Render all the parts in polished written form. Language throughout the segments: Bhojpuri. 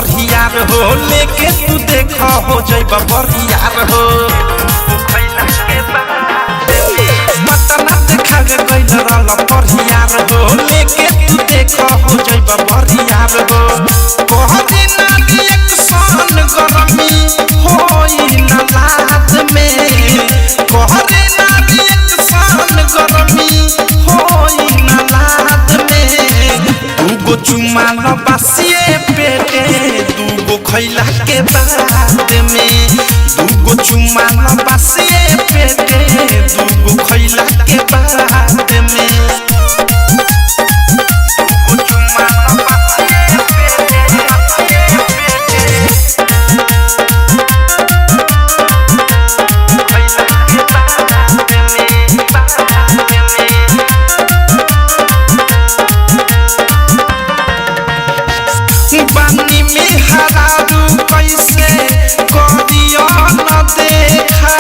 बढ़ियार हो लेके तू देख हो जइबा बढ़ियार हो पटना देखा गइल रहल बढ़ियार हो लेके तू देख हो जइबा बढ़ियार हो कहरी ना रिएक्शन गरमी होई ना लात में कहरी ना रिएक्शन गरमी होई ना लात में दूगो चुमा न बसिए पेटे दूगो खैला के बाद में दूगो चुमा न बसिए पेटे दूगो खैला के बाद में बानी में हरारू कैसे करियो न देखा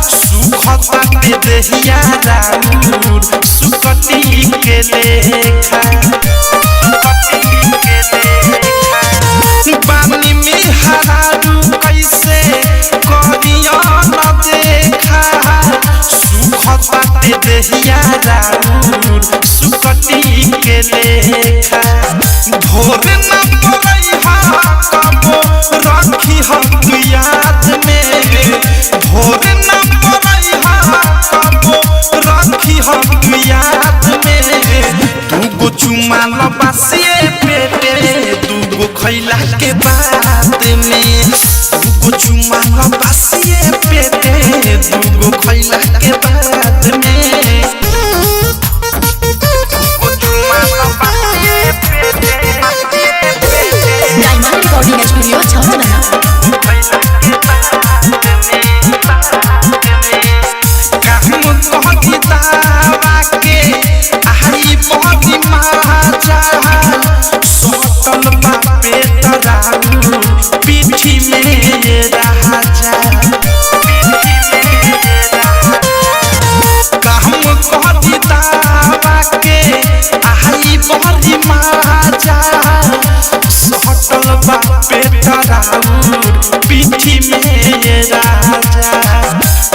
सुखता के देहिया राउर सुकटी के लेखा बानी में हरारू कैसे करियो न देखा सुखता के देहिया राउर सुकटी के लेखा भोर न रखी हम याद में भोर न रखी हम याद में दूगो चुमा न बसिए पेटे दूगो खैला के बाद में दूगो चुमा न बसिए पेटे दूगो खैला के बाद में पीठी में ये राजा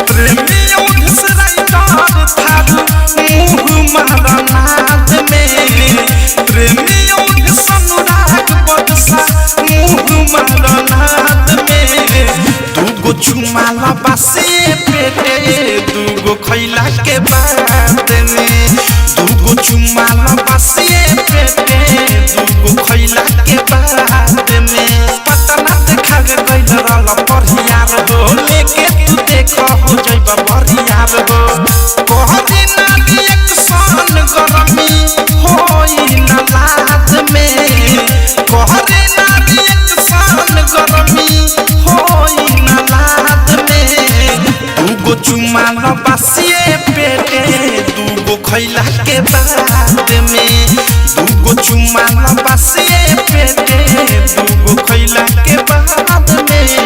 प्रेमियों से राइटर थारू मुँह मारनाद में प्रेमियों सनुराग बदसा मुँह मारनाद में दूगो चुमा न बसिए पेटे दूगो खैला के बाद में दूगो चुमा न बसिए पेटे दूगो खैला के बाद में पटना देखा गइल रहल बढ़ियार हो लेके तू देख हो जइबा बढ़ियार हो कहरी ना रिएक्शन गरमी होई ना लात में कहरी ना रिएक्शन गरमी होई ना लात में दूगो चुमा न बसिए पेटे दूगो खैला के बाद में दूगो चुमा न बसिए पेटे दूगो खैला के बाद में